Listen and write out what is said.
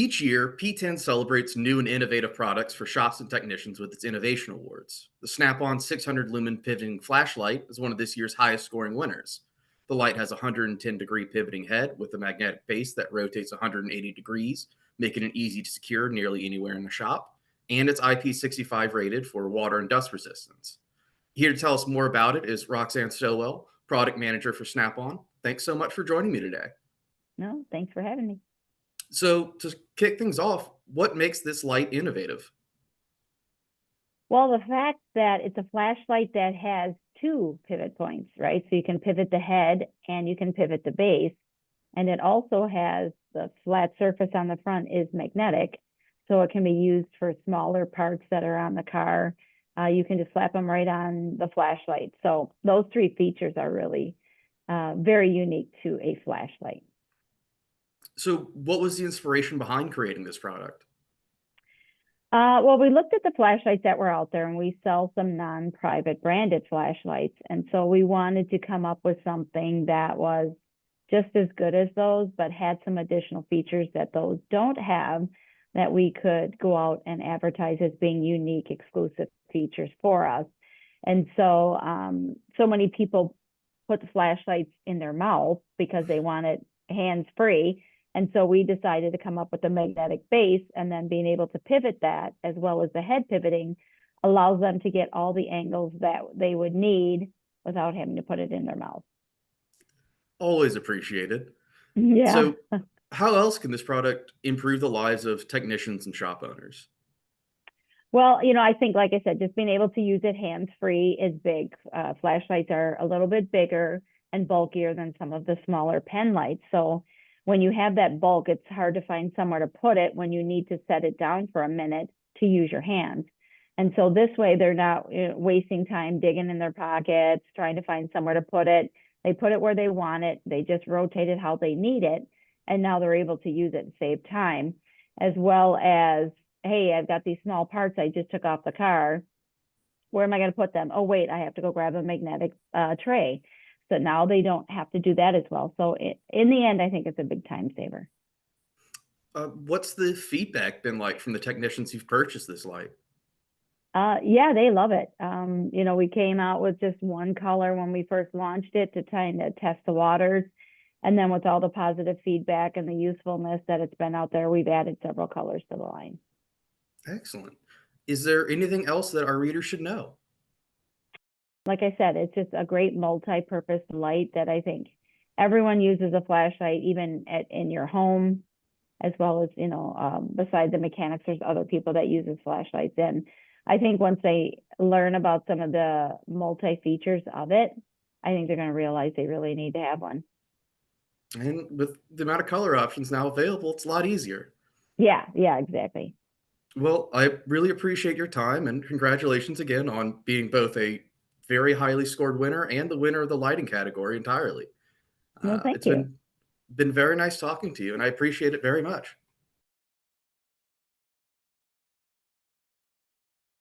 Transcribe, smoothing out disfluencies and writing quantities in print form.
Each year, PTEN celebrates new and innovative products for shops and technicians with its innovation awards. The Snap-on 600 lumen pivoting flashlight is one of this year's highest scoring winners. The light has a 110-degree pivoting head with a magnetic base that rotates 180 degrees, making it easy to secure nearly anywhere in the shop, and it's IP65 rated for water and dust resistance. Here to tell us more about it is Roxanne Stowell, product manager for Snap-on. Thanks so much for joining me today. No, thanks for having me. So, to kick things off, what makes this light innovative? Well, the fact that it's a flashlight that has two pivot points, right? So you can pivot the head and you can pivot the base. And it also has the flat surface on the front is magnetic. So it can be used for smaller parts that are on the car. You can just slap them right on the flashlight. So those three features are really very unique to a flashlight. So, what was the inspiration behind creating this product? Well, we looked at the flashlights that were out there and we sell some non-private branded flashlights. And so we wanted to come up with something that was just as good as those, but had some additional features that those don't have that we could go out and advertise as being unique, exclusive features for us. And so, so many people put the flashlights in their mouth because they want it hands-free. And so we decided to come up with a magnetic base, and then being able to pivot that as well as the head pivoting allows them to get all the angles that they would need without having to put it in their mouth. Always appreciated. Yeah. So, how else can this product improve the lives of technicians and shop owners? Well, I think, like I said, just being able to use it hands-free is big. Flashlights are a little bit bigger and bulkier than some of the smaller pen lights. So when you have that bulk, it's hard to find somewhere to put it when you need to set it down for a minute to use your hands. And so this way, they're not wasting time digging in their pockets, trying to find somewhere to put it. They put it where they want it. They just rotate it how they need it. And now they're able to use it and save time, as well as, hey, I've got these small parts I just took off the car. Where am I going to put them? Oh, wait, I have to go grab a magnetic tray. So now they don't have to do that as well. So in the end, I think it's a big time saver. What's the feedback been like from the technicians who've purchased this light? Yeah, they love it. We came out with just one color when we first launched it to kind of test the waters. And then with all the positive feedback and the usefulness that it's been out there, we've added several colors to the line. Excellent. Is there anything else that our readers should know? Like I said, it's just a great multi-purpose light that I think everyone uses a flashlight, even in your home, as well as, besides the mechanics, there's other people that uses flashlights. And I think once they learn about some of the multi-features of it, I think they're going to realize they really need to have one. And with the amount of color options now available, it's a lot easier. Yeah, exactly. Well, I really appreciate your time and congratulations again on being both a very highly scored winner and the winner of the lighting category entirely. Well, thank It's you. been very nice talking to you, and I appreciate it very much.